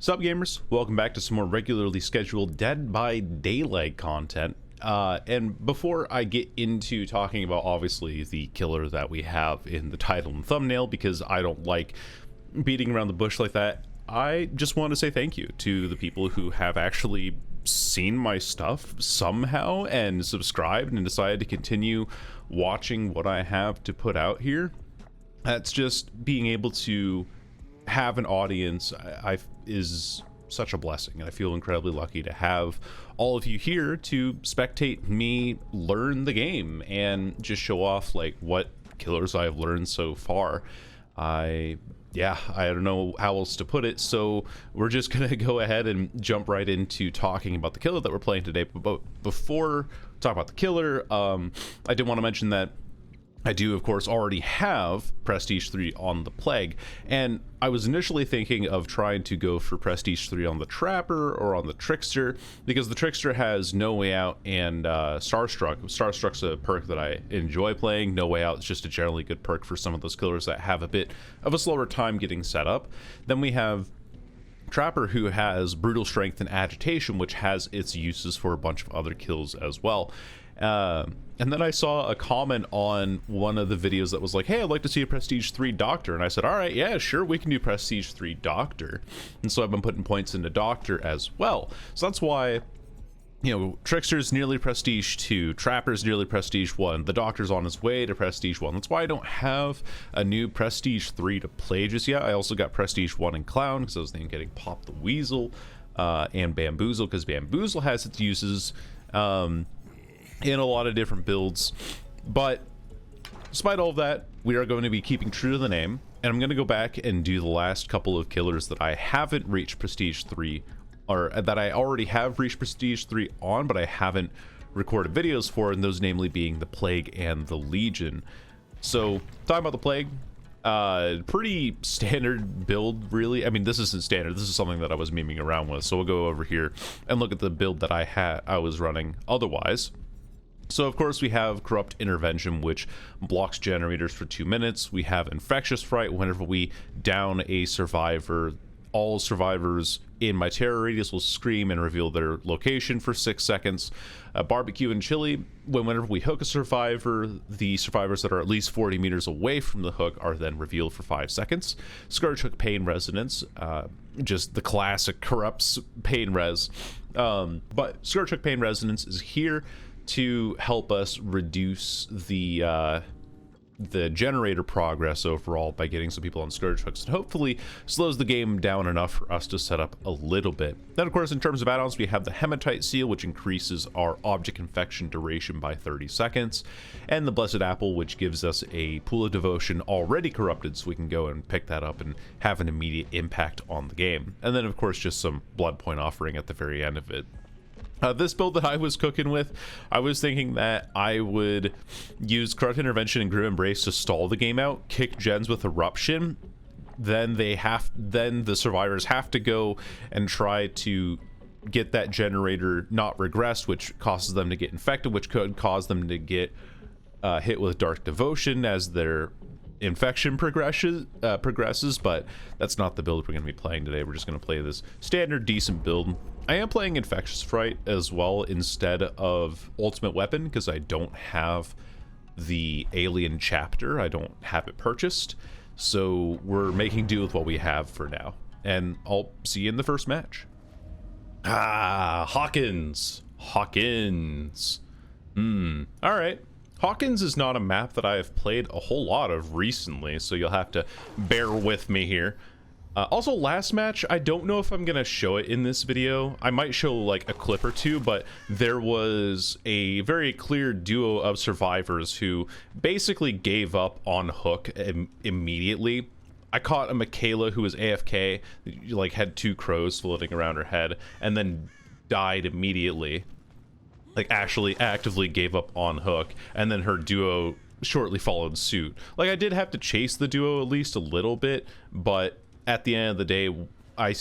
Sup gamers, welcome back to some more regularly scheduled Dead by Daylight content. And before I get into talking about obviously the killer that we have in the title and thumbnail, because I don't like beating around the bush like that, I just want to say thank you to the people who have actually seen my stuff somehow and subscribed and decided to continue watching what I have to put out here. That's just being able to have an audience is such a blessing, and I feel incredibly lucky to have all of you here to spectate me learn the game and just show off like what killers I've learned so far. I don't know how else to put it, so we're just gonna go ahead and jump right into talking about the killer that we're playing today. But before we talk about the killer, I did want to mention that I do, of course, already have Prestige 3 on the Plague, and I was initially thinking of trying to go for Prestige 3 on the Trapper or on the Trickster, because the Trickster has No Way Out and Starstruck. Starstruck's a perk that I enjoy playing. No Way Out is just a generally good perk for some of those killers that have a bit of a slower time getting set up. Then we have Trapper, who has Brutal Strength and Agitation, which has its uses for a bunch of other kills as well. And then I saw a comment on one of the videos that was like, hey, I'd like to see a Prestige 3 Doctor. And I said, all right, yeah, sure, we can do Prestige 3 Doctor. And so I've been putting points into Doctor as well. So that's why, you know, Trickster's nearly Prestige 2, Trapper's nearly Prestige 1, the Doctor's on his way to Prestige 1. That's why I don't have a new Prestige 3 to play just yet. I also got Prestige 1 in Clown, because I was thinking getting Pop the Weasel and Bamboozle, because Bamboozle has its uses in a lot of different builds. But despite all of that, we are going to be keeping true to the name, and I'm going to go back and do the last couple of killers that I haven't reached Prestige 3, or that I already have reached Prestige 3 on, but I haven't recorded videos for, and those namely being the Plague and the Legion. So talking about the Plague, pretty standard build, really. I mean, this isn't standard, this is something that I was memeing around with, so we'll go over here and look at the build that I was running otherwise. So of course we have Corrupt Intervention, which blocks generators for 2 minutes. We have Infectious Fright. Whenever we down a survivor, all survivors in my terror radius will scream and reveal their location for 6 seconds. Barbecue and Chili, whenever we hook a survivor, the survivors that are at least 40 meters away from the hook are then revealed for 5 seconds. Scourge Hook Pain Resonance, just the classic corrupts pain res. But Scourge Hook Pain Resonance is here to help us reduce the generator progress overall by getting some people on Scourge Hooks, and hopefully slows the game down enough for us to set up a little bit. Then of course in terms of add-ons, we have the Hematite Seal, which increases our object infection duration by 30 seconds, and the Blessed Apple, which gives us a Pool of Devotion already corrupted, so we can go and pick that up and have an immediate impact on the game. And then of course just some blood point offering at the very end of it. This build that I was cooking with, I was thinking that I would use Corrupt Intervention and Grim Embrace to stall the game out, kick gens with Eruption, then the survivors have to go and try to get that generator not regressed, which causes them to get infected, which could cause them to get hit with Dark Devotion as their infection progresses, but that's not the build we're going to be playing today. We're just going to play this standard decent build. I am playing Infectious Fright as well instead of Ultimate Weapon, because I don't have the Alien chapter. I don't have it purchased, so we're making do with what we have for now, and I'll see you in the first match. Hawkins. All right. Hawkins is not a map that I have played a whole lot of recently, so you'll have to bear with me here. Also, last match, I don't know if I'm gonna show it in this video. I might show like a clip or two, but there was a very clear duo of survivors who basically gave up on hook immediately. I caught a Michaela who was AFK, like had 2 crows floating around her head, and then died immediately. Like actually actively gave up on hook, and then her duo shortly followed suit. Like I did have to chase the duo at least a little bit, but at the end of the day I was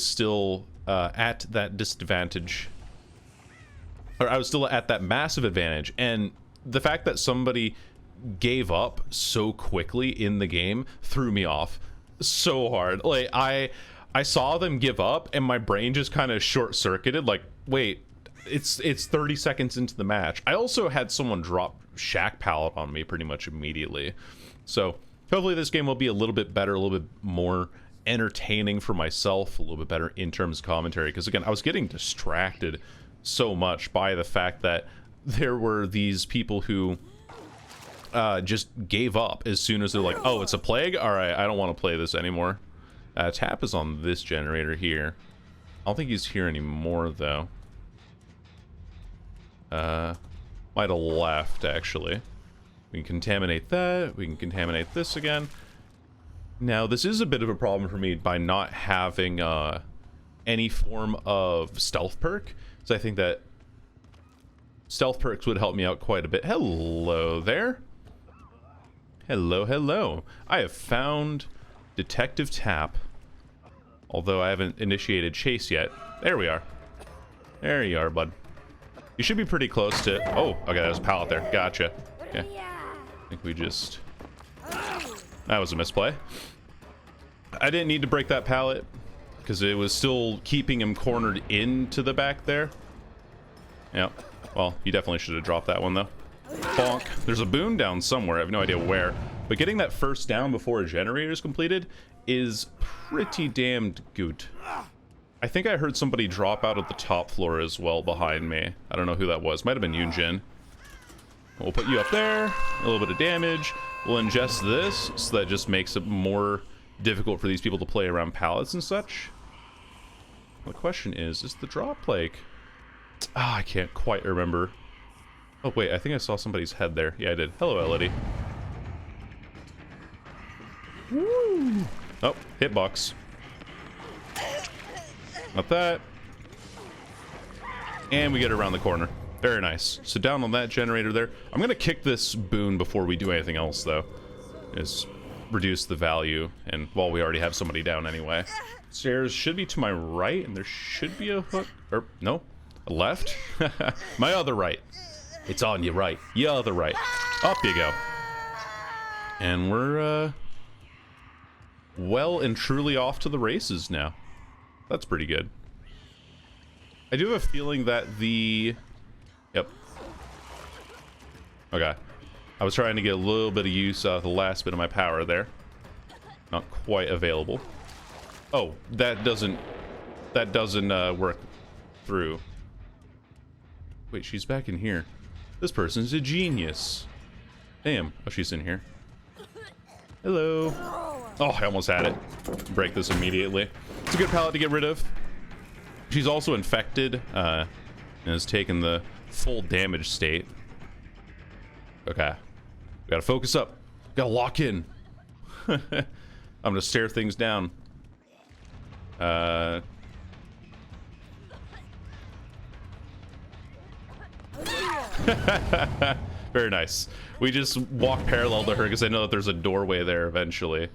still at that disadvantage, or I was still at that massive advantage, and the fact that somebody gave up so quickly in the game threw me off. so hard. Like, I saw them give up, and my brain just kind of short-circuited. Like, wait, it's 30 seconds into the match. I also had someone drop Shack Pallet on me pretty much immediately. So hopefully this game will be a little bit better, a little bit more entertaining for myself, a little bit better in terms of commentary. Because again, I was getting distracted so much by the fact that there were these people who just gave up as soon as they're like, oh, it's a plague? All right, I don't want to play this anymore. Tap is on this generator here. I don't think he's here anymore, though. Might have left, actually. We can contaminate that. We can contaminate this again. Now, this is a bit of a problem for me by not having any form of stealth perk. So I think that stealth perks would help me out quite a bit. Hello there. Hello, hello. I have found Detective Tap. Although I haven't initiated chase yet. There we are. There you are, bud. You should be pretty close to... Oh, okay, there's a pallet there. Gotcha. Okay. I think we just... That was a misplay. I didn't need to break that pallet because it was still keeping him cornered into the back there. Yeah. Well, you definitely should have dropped that one, though. Bonk. There's a boon down somewhere. I have no idea where. But getting that first down before a generator is completed is pretty damned good. I think I heard somebody drop out of the top floor as well behind me. I don't know who that was. Might have been Yunjin. We'll put you up there. A little bit of damage. We'll ingest this, so that just makes it more difficult for these people to play around pallets and such. The question is the drop like... Ah, I can't quite remember. Oh, wait, I think I saw somebody's head there. Yeah, I did. Hello, Elodie. Woo! Oh, hitbox. Not that. And we get around the corner. Very nice. So down on that generator there. I'm going to kick this boon before we do anything else, though. Is reduce the value. And, well, we already have somebody down anyway. Stairs should be to my right, and there should be a hook. Or, no. A left? My other right. It's on your right. Your other right. Up you go. And we're, well and truly off to the races now. That's pretty good. I do have a feeling that the... Yep. Okay. I was trying to get a little bit of use out of the last bit of my power there. Not quite available. Oh, that doesn't work through. Wait, she's back in here. This person's a genius. Damn. Oh, she's in here. Hello. Oh, I almost had it. Break this immediately. It's a good pallet to get rid of. She's also infected, and has taken the full damage state. Okay. We gotta focus up. Gotta lock in. I'm gonna stare things down. Very nice. We just walk parallel to her because I know that there's a doorway there eventually.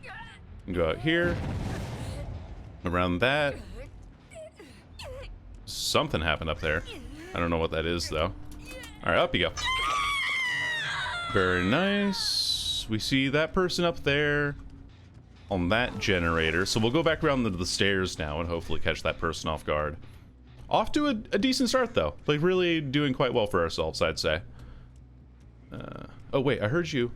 Go out here. Around that. Something happened up there. I don't know what that is, though. Alright, up you go. Very nice. We see that person up there on that generator. So we'll go back around the stairs now and hopefully catch that person off guard. Off to a decent start, though. Like, really doing quite well for ourselves, I'd say. Oh, wait, I heard you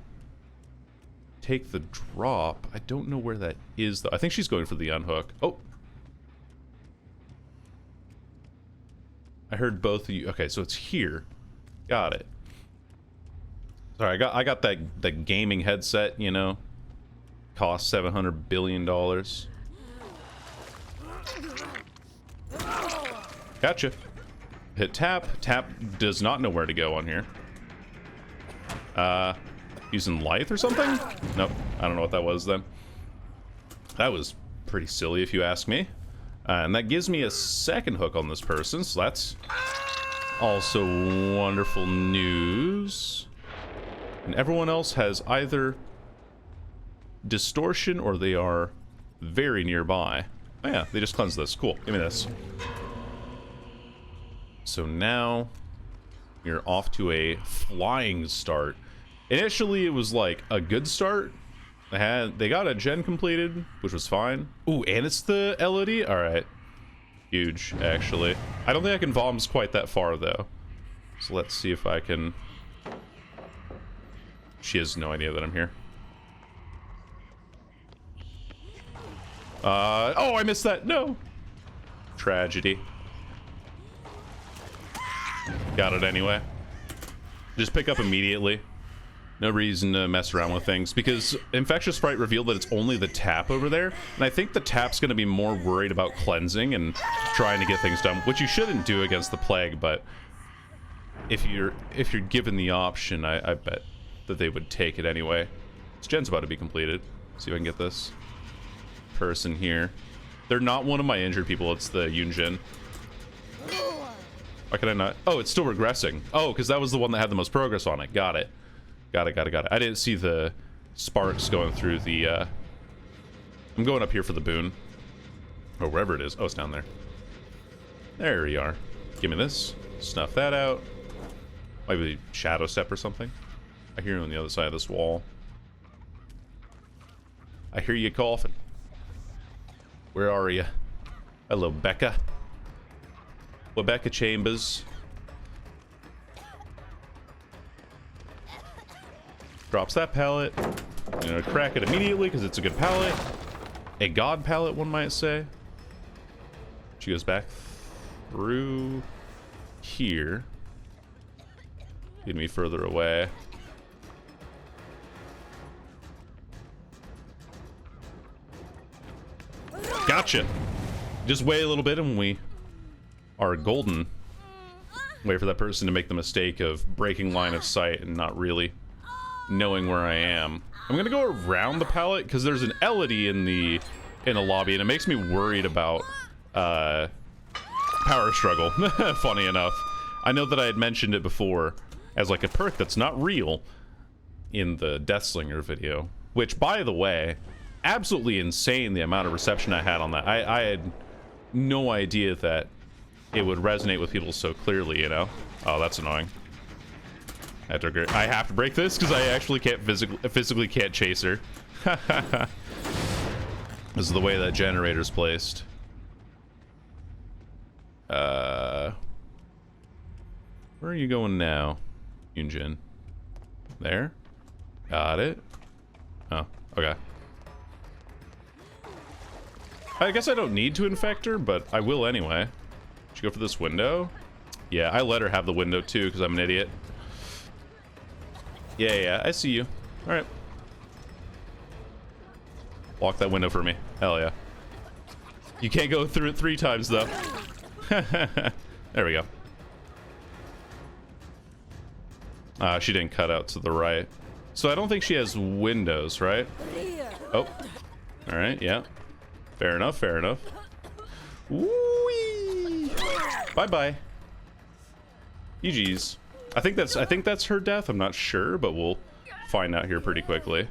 take the drop. I don't know where that is, though. I think she's going for the unhook. Oh. I heard both of you. Okay, so it's here. Got it. Sorry, I got that gaming headset, you know. Cost $700 billion. Gotcha. Hit tap. Tap does not know where to go on here. Using Lithe or something? Nope. I don't know what that was then. That was pretty silly if you ask me. And that gives me a second hook on this person, so that's also wonderful news. And everyone else has either distortion or they are very nearby. Oh yeah, they just cleansed this. Cool. Give me this. So now you're off to a flying start. Initially, it was like a good start, They got a gen completed, which was fine. Ooh, and it's the LOD? Alright. Huge, actually. I don't think I can bombs quite that far, though. So let's see if I can... She has no idea that I'm here. Oh, I missed that. No. Tragedy. Got it anyway. Just pick up immediately. No reason to mess around with things, because Infectious Sprite revealed that it's only the tap over there, and I think the tap's going to be more worried about cleansing and trying to get things done, which you shouldn't do against the plague, but if you're given the option, I bet that they would take it anyway. This gen's about to be completed. Let's see if I can get this person here. They're not one of my injured people, it's the Yunjin. Why can I not? Oh, it's still regressing. Oh, because that was the one that had the most progress on it. Got it. Got it. I didn't see the sparks going through the, I'm going up here for the boon. Or wherever it is. Oh, it's down there. There you are. Give me this. Snuff that out. Maybe shadow step or something. I hear you on the other side of this wall. I hear you coughing. Where are you? Hello, Becca. Rebecca Chambers. Drops that pallet. I'm gonna crack it immediately because it's a good pallet. A god pallet, one might say. She goes back through here. Get me further away. Gotcha. Just wait a little bit and we are golden. Wait for that person to make the mistake of breaking line of sight and not really knowing where I am. I'm gonna go around the pallet because there's an LED in the lobby and it makes me worried about power struggle. Funny enough, I know that I had mentioned it before as like a perk that's not real in the Deathslinger video, which by the way, absolutely insane the amount of reception I had on that. I had no idea that it would resonate with people so clearly, you know? Oh, that's annoying. I have to break this because I actually can't physically can't chase her. This is the way that generator's placed. Where are you going now, Yunjin? There? Got it. Oh, okay. I guess I don't need to infect her, but I will anyway. Should go for this window? Yeah, I let her have the window too because I'm an idiot. Yeah, I see you. Alright. Lock that window for me. Hell yeah. You can't go through it 3 times though. There we go. She didn't cut out to the right. So I don't think she has windows, right? Oh. Alright, yeah. Fair enough, fair enough. Whee! Bye-bye. GG's. I think that's her death. I'm not sure, but we'll find out here pretty quickly.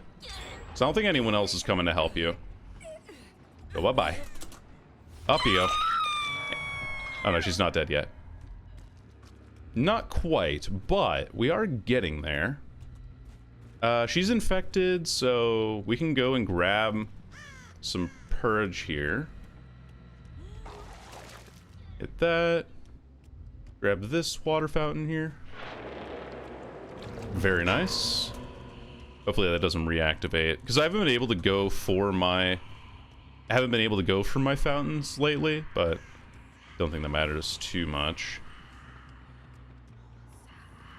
So I don't think anyone else is coming to help you. So bye-bye. Up you go. Oh no, she's not dead yet. Not quite, but we are getting there. She's infected, so we can go and grab some purge here. Get that. Grab this water fountain here. Very nice. Hopefully that doesn't reactivate, because I haven't been able to go for my fountains lately, but don't think that matters too much.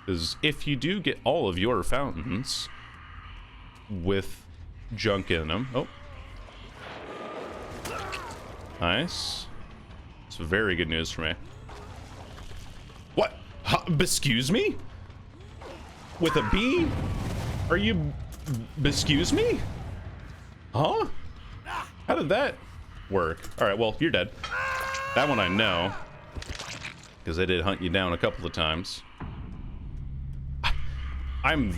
Because if you do get all of your fountains with junk in them, oh, nice. It's very good news for me. What? Excuse me? With a B? Are you... excuse me? Huh? How did that work? Alright, well, you're dead. That one I know. Because I did hunt you down a couple of times. I'm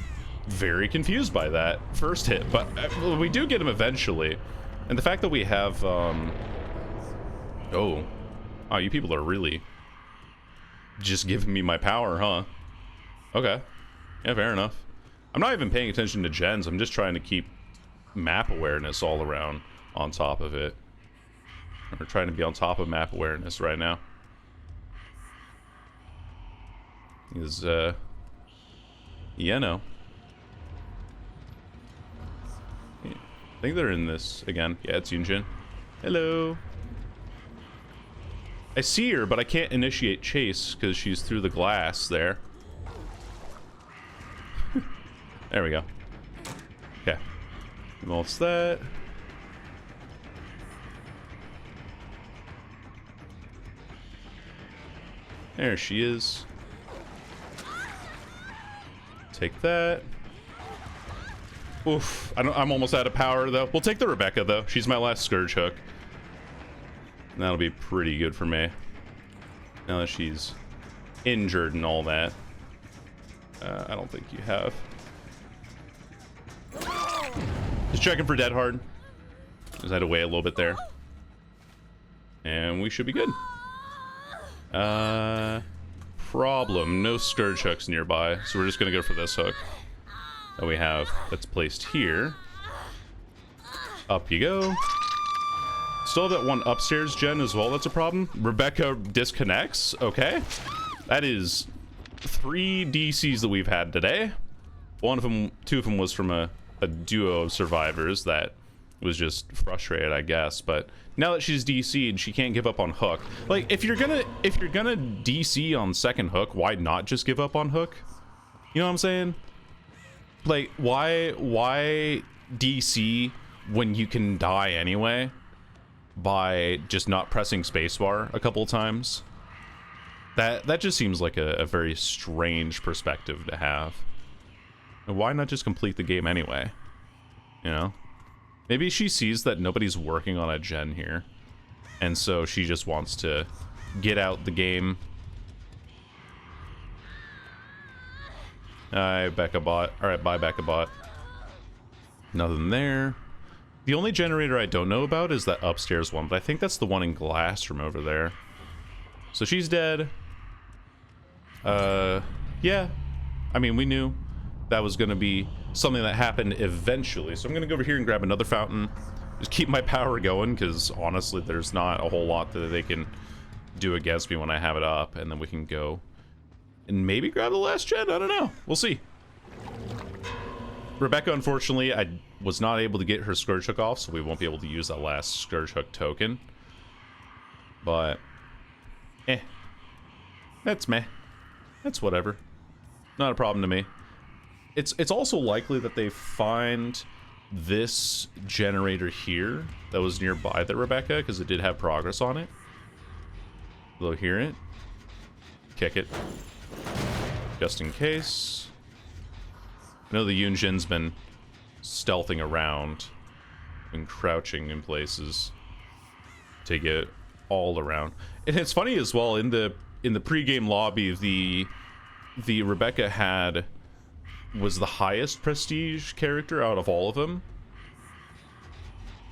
very confused by that first hit, but we do get him eventually. And the fact that we have, Oh, you people are really just giving me my power, huh? Okay. Yeah, fair enough. I'm not even paying attention to gens. I'm just trying to keep map awareness all around on top of it. We're trying to be on top of map awareness right now. Is yeah, no. I think they're in this again. Yeah, it's Yunjin. Hello. I see her, but I can't initiate chase because she's through the glass there. There we go. Okay. What's that? There she is. Take that. Oof. I'm almost out of power, though. We'll take the Rebecca, though. She's my last Scourge Hook. That'll be pretty good for me. Now that she's injured and all that. I don't think you have. Just checking for Dead Hard. Just had to wait a little bit there. And we should be good. Problem. No Scourge Hooks nearby. So we're just going to go for this hook that we have that's placed here. Up you go. Still have that one upstairs gen as well. That's a problem. Rebecca disconnects. Okay. That is 3 DCs that we've had today. One of them, 2 of them was from a duo of survivors that was just frustrated, I guess. But now that she's DC'd, she can't give up on hook. Like, if you're gonna DC on second hook, why not just give up on hook? You know what I'm saying? Like, why DC when you can die anyway by just not pressing spacebar a couple times? That just seems like a very strange perspective to have. And why not just complete the game anyway? You know? Maybe she sees that nobody's working on a gen here, and so she just wants to get out the game. Becca bot. Alright, bye, Becca bot. Nothing there. The only generator I don't know about is that upstairs one, but I think that's the one in glass from over there. So she's dead. Yeah. I mean, we knew that was going to be something that happened eventually. So I'm going to go over here and grab another fountain. Just keep my power going, because honestly, there's not a whole lot that they can do against me when I have it up. And then we can go and maybe grab the last gen. I don't know. We'll see. Rebecca, unfortunately, I was not able to get her Scourge Hook off, so we won't be able to use that last Scourge Hook token. But, that's meh. That's whatever. Not a problem to me. It's also likely that they find this generator here that was nearby the Rebecca, because it did have progress on it. They'll hear it. Kick it. Just in case. I know the Yunjin's been stealthing around and crouching in places to get all around. And it's funny as well, in the pregame lobby, the Rebecca was the highest prestige character out of all of them.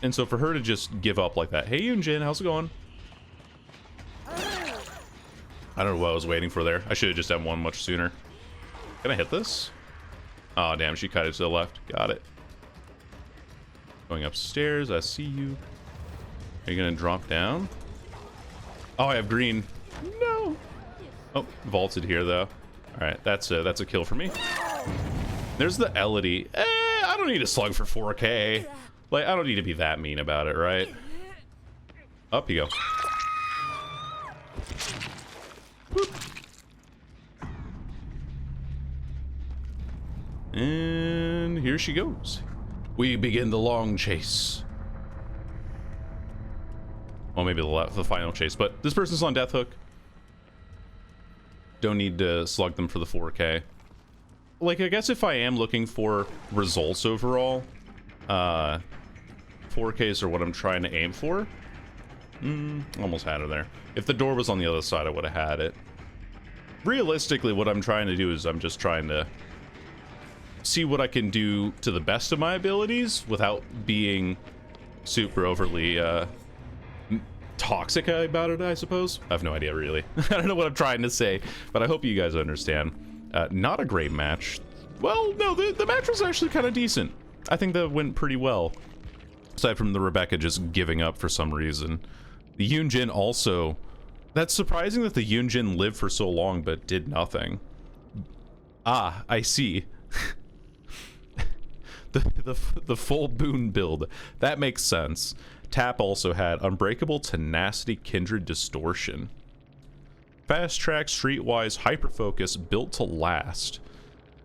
And so for her to just give up like that, hey Yunjin, how's it going? I don't know what I was waiting for there. I should have just done one much sooner. Can I hit this? Oh damn, she cut it to the left. Got it. Going upstairs, I see you. Are you gonna drop down? Oh, I have green. No. Oh, vaulted here though. Alright, that's a kill for me. There's the Elodie. I don't need a slug for 4K. Like, I don't need to be that mean about it, right? Up you go. Whoop. And here she goes. We begin the long chase. Well, maybe the final chase, but this person's on death hook. Don't need to slug them for the 4K. Like, I guess if I am looking for results overall, 4Ks are what I'm trying to aim for. Almost had her there. If the door was on the other side, I would have had it. Realistically, what I'm trying to do is I'm just trying to see what I can do to the best of my abilities without being super overly toxic about it, I suppose. I have no idea, really. I don't know what I'm trying to say, but I hope you guys understand. Not a great match. Well, no, the match was actually kind of decent. I think that went pretty well. Aside from the Rebecca just giving up for some reason. The Yunjin also... That's surprising that the Yunjin lived for so long but did nothing. Ah, I see. the full boon build. That makes sense. Tap also had Unbreakable Tenacity, Kindred Distortion. Fast Track, Streetwise, Hyperfocus, Built to Last.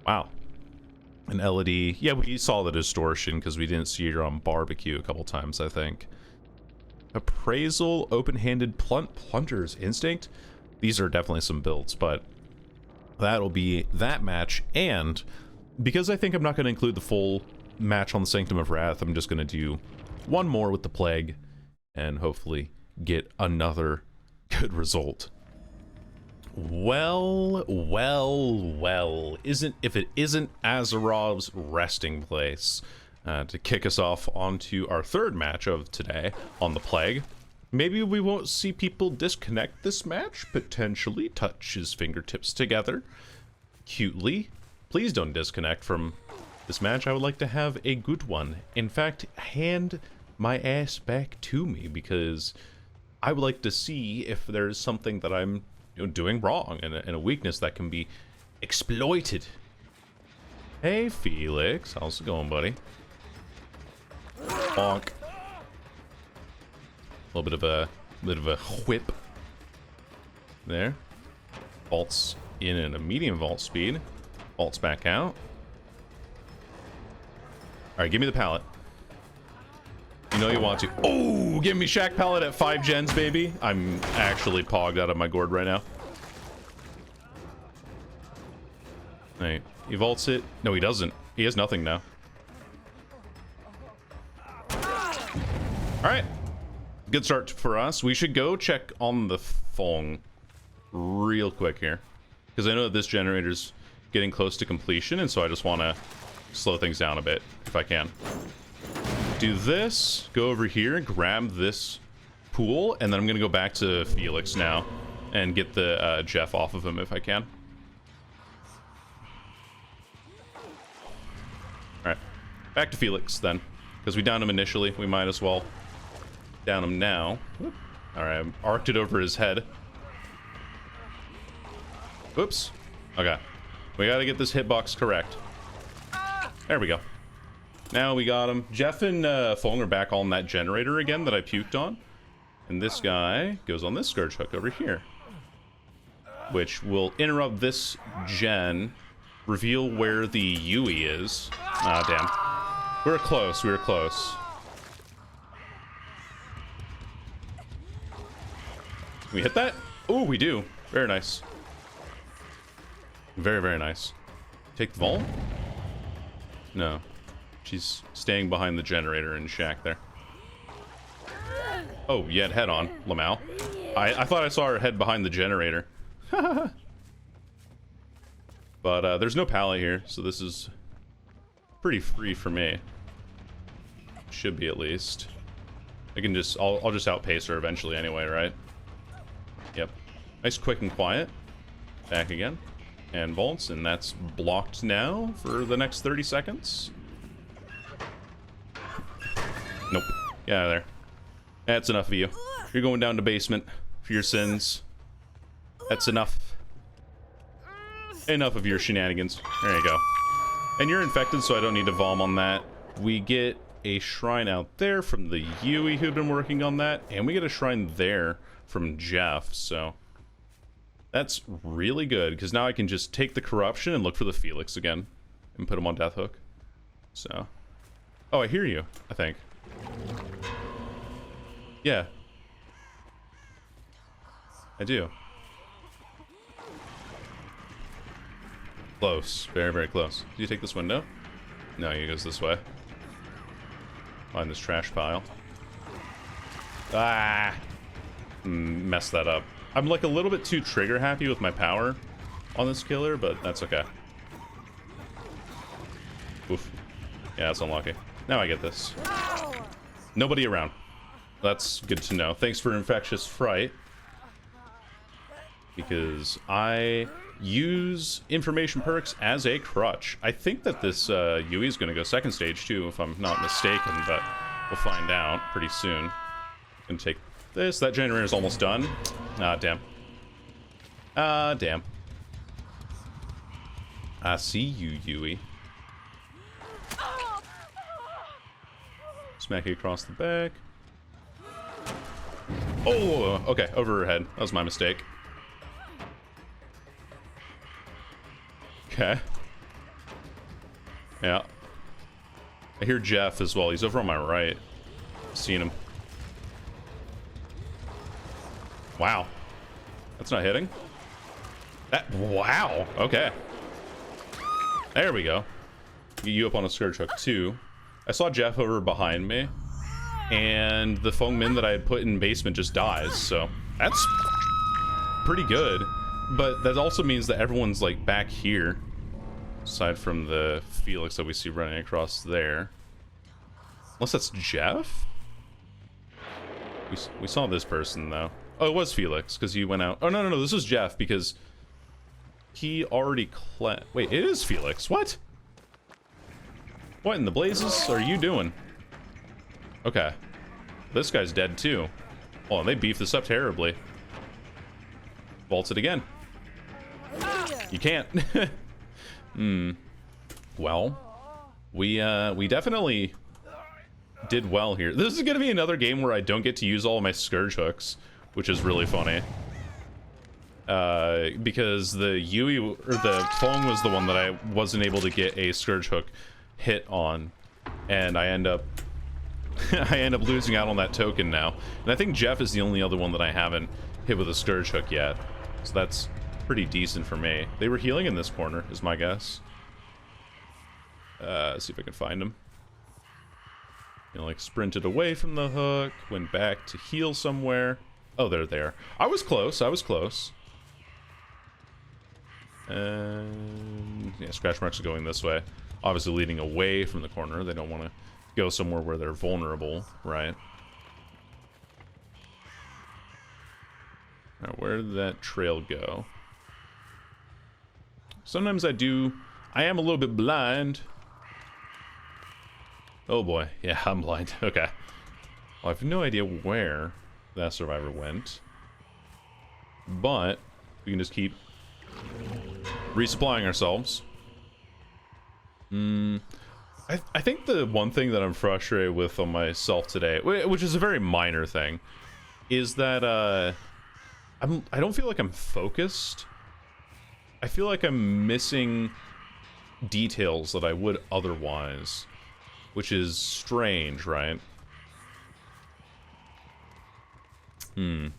Wow. And Elodie, yeah, we saw the Distortion because we didn't see her on Barbecue a couple times, I think. Appraisal, Open-Handed, Plunder's Instinct. These are definitely some builds, but that'll be that match. And because I think I'm not going to include the full match on the Sanctum of Wrath, I'm just going to do one more with the Plague and hopefully get another good result. Well, if it isn't Azarov's resting place, to kick us off onto our third match of today on the Plague. Maybe we won't see people disconnect this match, potentially touch his fingertips together cutely. Please don't disconnect from this match. I would like to have a good one. In fact, hand my ass back to me, because I would like to see if there's something that I'm doing wrong and a weakness that can be exploited. Hey Felix, how's it going, buddy? Bonk. A little bit of a whip there. Vaults in at a medium vault speed. Vaults back out. Alright, give me the pallet. You know you want to. Oh, give me Shack pallet at 5 gens, baby. I'm actually pogged out of my gourd right now. Alright, he vaults it. No, he doesn't. He has nothing now. Alright. Good start for us. We should go check on the Fong real quick here, because I know that this generator's getting close to completion, and so I just want to slow things down a bit if I can. Do this, go over here, grab this pool, and then I'm gonna go back to Felix now and get the Jeff off of him if I can. Alright, back to Felix then, because we downed him initially. We might as well down him now. Alright, I arced it over his head. Whoops. Okay, we gotta get this hitbox correct. There we go. Now we got him. Jeff and Fong are back on that generator again that I puked on. And this guy goes on this Scourge Hook over here, which will interrupt this gen, reveal where the Yui is. Ah, damn. We were close, we were close. Can we hit that? Oh, we do. Very nice. Very, very nice. Take the vault? No. She's staying behind the generator in Shack there. Oh, you had head on, Lamau. I thought I saw her head behind the generator. But there's no pallet here, so this is pretty free for me. Should be, at least. I can just, I'll just outpace her eventually anyway, right? Yep. Nice, quick, and quiet. Back again. And vaults, and that's blocked now for the next 30 seconds. Nope. Get out of there. That's enough of you. You're going down to basement for your sins. That's enough. Enough of your shenanigans. There you go. And you're infected, so I don't need to vom on that. We get a shrine out there from the Yui who've been working on that, and we get a shrine there from Jeff, so that's really good, because now I can just take the corruption and look for the Felix again and put him on Death Hook. So, oh, I hear you, I think. Yeah, I do. Close, very, very close. Do you take this window? No, he goes this way. Find this trash pile. Ah! Messed that up. I'm like a little bit too trigger happy with my power on this killer, but that's okay. Oof. Yeah, that's unlucky. Now I get this. Nobody around. That's good to know. Thanks for Infectious Fright. Because I use information perks as a crutch. I think that this Yui is going to go second stage too, if I'm not mistaken, but we'll find out pretty soon. Gonna take this. That generator's almost done. Ah, damn. Ah, damn. I see you, Yui. Smack it across the back. Oh, okay, over her head. That was my mistake. Okay. Yeah. I hear Jeff as well. He's over on my right. Seen him. Wow. That's not hitting. That, wow. Okay. There we go. Get you up on a scourge hook too. I saw Jeff over behind me, and the Feng Min that I had put in basement just dies, so that's pretty good. But that also means that everyone's like back here, aside from the Felix that we see running across there. Unless that's Jeff? We saw this person though. Oh, it was Felix, because he went out. Oh, no, this was Jeff, because he already wait, it is Felix. What? What in the blazes are you doing? Okay. This guy's dead, too. Oh, and they beefed this up terribly. Vaults it again. You can't. Well, we definitely did well here. This is going to be another game where I don't get to use all of my scourge hooks, which is really funny. Because the Yui, or the Feng was the one that I wasn't able to get a scourge hook hit on, and I end up losing out on that token now. And I think Jeff is the only other one that I haven't hit with a scourge hook yet, so that's pretty decent for me. They were healing in this corner, is my guess. See if I can find him. You know, like sprinted away from the hook, went back to heal somewhere. Oh, they're there. I was close. And yeah, scratch marks are going this way. Obviously leading away from the corner. They don't want to go somewhere where they're vulnerable, right? Now, where did that trail go? Sometimes I am a little bit blind. Oh boy, yeah, I'm blind. Okay. Well, I have no idea where that survivor went, but we can just keep resupplying ourselves. I think the one thing that I'm frustrated with on myself today, which is a very minor thing, is that I don't feel like I'm focused. I feel like I'm missing details that I would otherwise, which is strange, right? Yeah,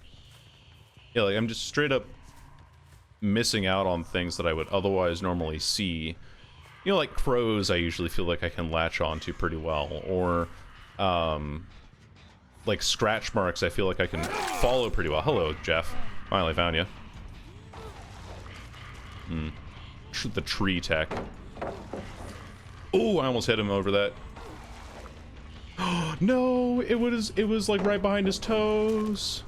like I'm just straight up missing out on things that I would otherwise normally see. You know, like crows, I usually feel like I can latch onto pretty well, or like scratch marks, I feel like I can follow pretty well. Hello, Jeff. Finally found you. The tree tech. Oh, I almost hit him over that. No, it was like right behind his toes.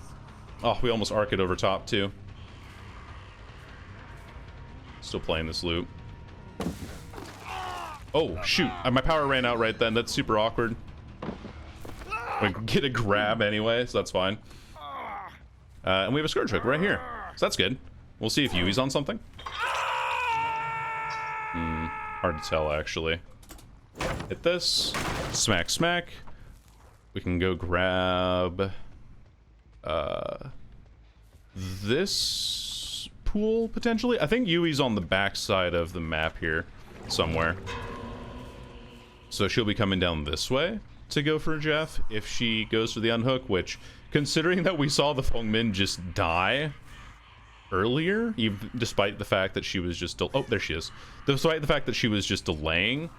Oh, we almost arc it over top too. Still playing this loop. Oh, shoot. My power ran out right then. That's super awkward. We get a grab anyway, so that's fine. And we have a scourge hook right here. So that's good. We'll see if Yui's on something. Hard to tell, actually. Hit this. Smack, smack. We can go grab this pool, potentially. I think Yui's on the back side of the map here somewhere. So she'll be coming down this way to go for Jeff if she goes for the unhook, which, considering that we saw the Feng Min just die earlier, despite the fact that she was just... Oh, there she is. Despite the fact that she was just delaying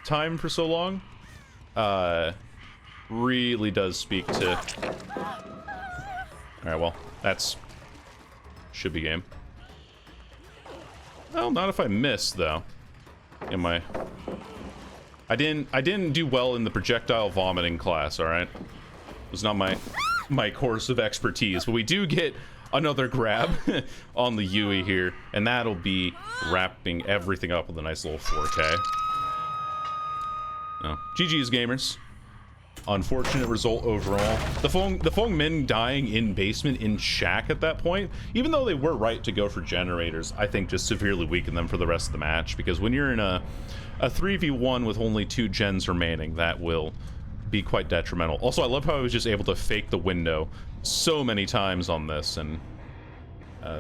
time for so long, really does speak to... Alright, well, that's... should be game. Well, not if I miss, though. Am I... I didn't do well in the projectile vomiting class, alright? It was not my course of expertise, but we do get another grab on the Yui here, and that'll be wrapping everything up with a nice little 4K. No. GG's, gamers. Unfortunate result overall. The Feng Min dying in basement in shack at that point, even though they were right to go for generators, I think just severely weakened them for the rest of the match, because when you're in a 3v1 with only 2 gens remaining, that will be quite detrimental. Also, I love how I was just able to fake the window so many times on this, and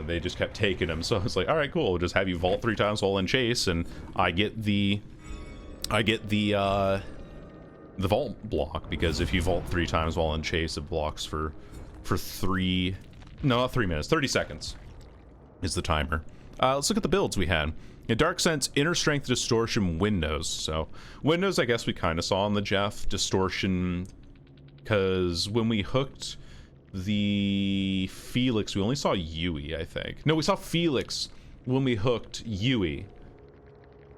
they just kept taking him. So I was like, all right, cool, we'll just have you vault 3 times while in chase, and I get the vault block, because if you vault 3 times while in chase, it blocks for 3, no, not 3 minutes, 30 seconds is the timer. Let's look at the builds we had. A Dark Sense, Inner Strength, Distortion, Windows. So Windows, I guess we kind of saw on the Jeff. Distortion, because when we hooked the Felix, we only saw Yui, I think. No, we saw Felix when we hooked Yui,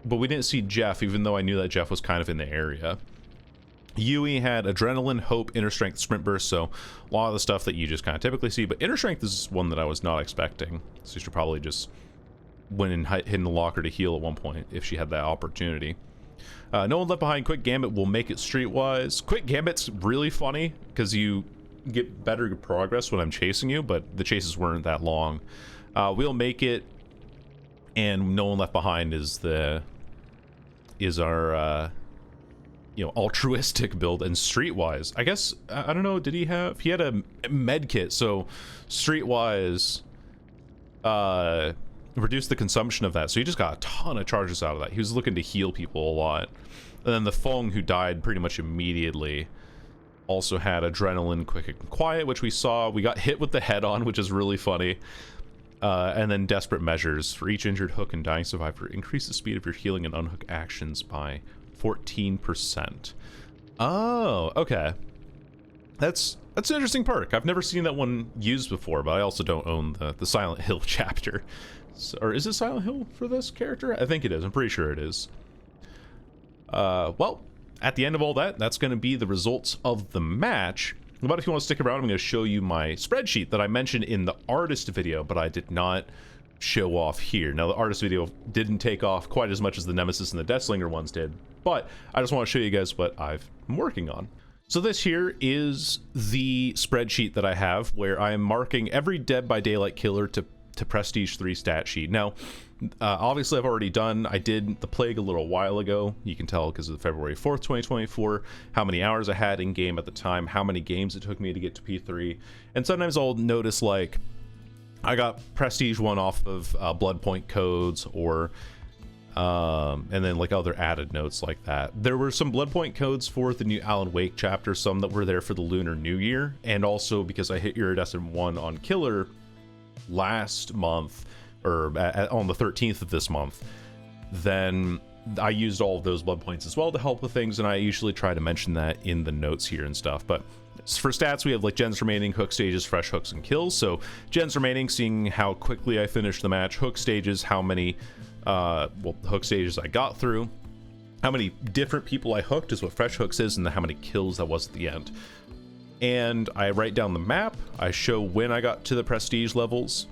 but we didn't see Jeff, even though I knew that Jeff was kind of in the area. Yui had Adrenaline, Hope, Inner Strength, Sprint Burst, so a lot of the stuff that you just kind of typically see, but Inner Strength is one that I was not expecting, so you should probably just went and hid in the locker to heal at one point if she had that opportunity. No One Left Behind, Quick Gambit will make it streetwise. Quick Gambit's really funny because you get better progress when I'm chasing you, but the chases weren't that long. We'll Make It and No One Left Behind is our you know, altruistic build. And streetwise, I guess, I don't know, he had a med kit, so streetwise reduced the consumption of that, so he just got a ton of charges out of that. He was looking to heal people a lot. And then the Feng, who died pretty much immediately, also had Adrenaline, Quick and Quiet, which we saw. We got hit with the head on, which is really funny. And then Desperate Measures. For each injured hook and dying survivor, increase the speed of your healing and unhook actions by 14%. Oh, okay. That's an interesting perk. I've never seen that one used before, but I also don't own the Silent Hill chapter. So, or is it Silent Hill for this character? I think it is. I'm pretty sure it is. Well, at the end of all that, that's going to be the results of the match. But if you want to stick around, I'm going to show you my spreadsheet that I mentioned in the artist video, but I did not show off here. Now, the artist video didn't take off quite as much as the Nemesis and the Deathslinger ones did, but I just want to show you guys what I'm working on. So this here is the spreadsheet that I have, where I am marking every Dead by Daylight killer to Prestige 3 stat sheet. Now, obviously I did the Plague a little while ago. You can tell because of February 4th, 2024, how many hours I had in game at the time, how many games it took me to get to P3. And sometimes I'll notice, like, I got Prestige 1 off of blood point codes, or and then like other added notes like that. There were some blood point codes for the new Alan Wake chapter, some that were there for the Lunar New Year, and also because I hit Iridescent 1 on Killer last month, or on the 13th of this month, then I used all of those blood points as well to help with things, and I usually try to mention that in the notes here and stuff. But for stats, we have like gens remaining, hook stages, fresh hooks, and kills. So gens remaining, seeing how quickly I finished the match. Hook stages, how many hook stages I got through. How many different people I hooked is what fresh hooks is, and how many kills that was at the end. And I write down the map. I show when I got to the prestige levels.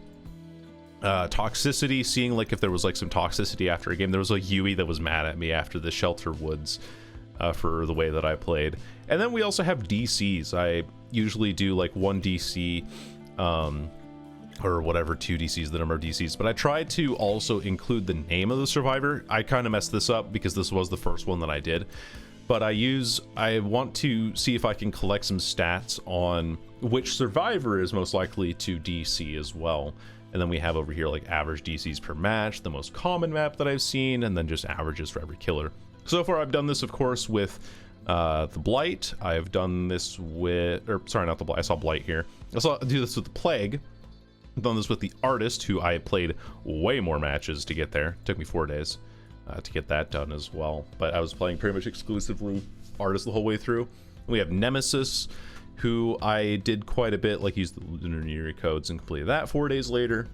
Toxicity, seeing like if there was like some toxicity after a game. There was a Yui that was mad at me after the Shelter Woods for the way that I played. And then we also have DCs. I usually do like 1 DC or whatever, 2 DCs, the number of DCs, but I tried to also include the name of the survivor. I kind of messed this up because this was the first one that I did, but I want to see if I can collect some stats on which survivor is most likely to DC as well. And then we have over here like average DCs per match, the most common map that I've seen, and then just averages for every killer. So far I've done this, of course, with the Blight. I've done this with, or sorry, not the Blight, I saw Blight here. I saw do this with the Plague. I've done this with the Artist, who I played way more matches to get there. It took me 4 days to get that done as well. But I was playing pretty much exclusively Artist the whole way through. We have Nemesis, who I did quite a bit, like used the Lunar New Year codes and completed that 4 days later.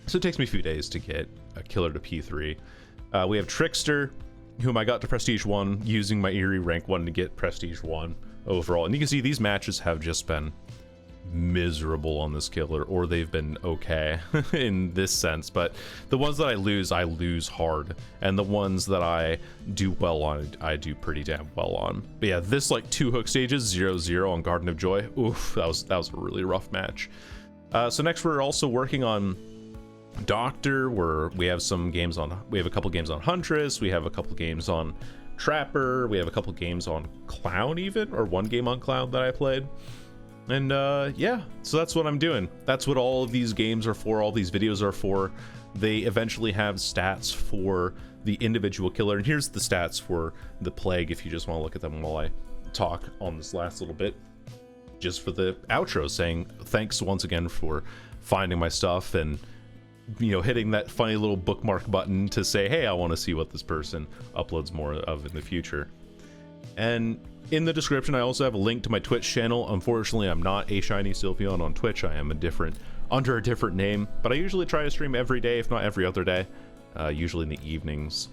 So it takes me a few days to get a killer to P3. We have Trickster, whom I got to Prestige 1 using my Eerie rank 1 to get Prestige 1 overall. And you can see these matches have just been miserable on this killer, or they've been okay in this sense. But the ones that I lose hard, and the ones that I do well on, I do pretty damn well on. But yeah, this like 2 hook stages, 0-0 on Garden of Joy, oof, that was a really rough match. So next we're also working on Doctor, where we have a couple games on Huntress, we have a couple games on Trapper, we have a couple games on Clown even, or 1 game on Clown that I played. And yeah, so that's what I'm doing. That's what all of these games are for, all these videos are for. They eventually have stats for the individual killer, and here's the stats for the Plague if you just want to look at them while I talk on this last little bit. Just for the outro, saying thanks once again for finding my stuff, and you know, hitting that funny little bookmark button to say, hey, I want to see what this person uploads more of in the future. And in the description, I also have a link to my Twitch channel. Unfortunately, I'm not a Shiny Sylveon on Twitch. I am under a different name, but I usually try to stream every day, if not every other day, usually in the evenings.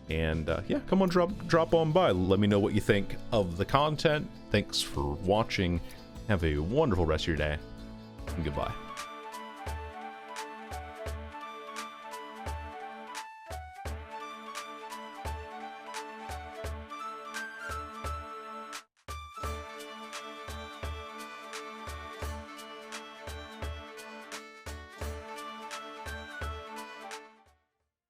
And yeah, come on, drop on by. Let me know what you think of the content. Thanks for watching. Have a wonderful rest of your day, and goodbye.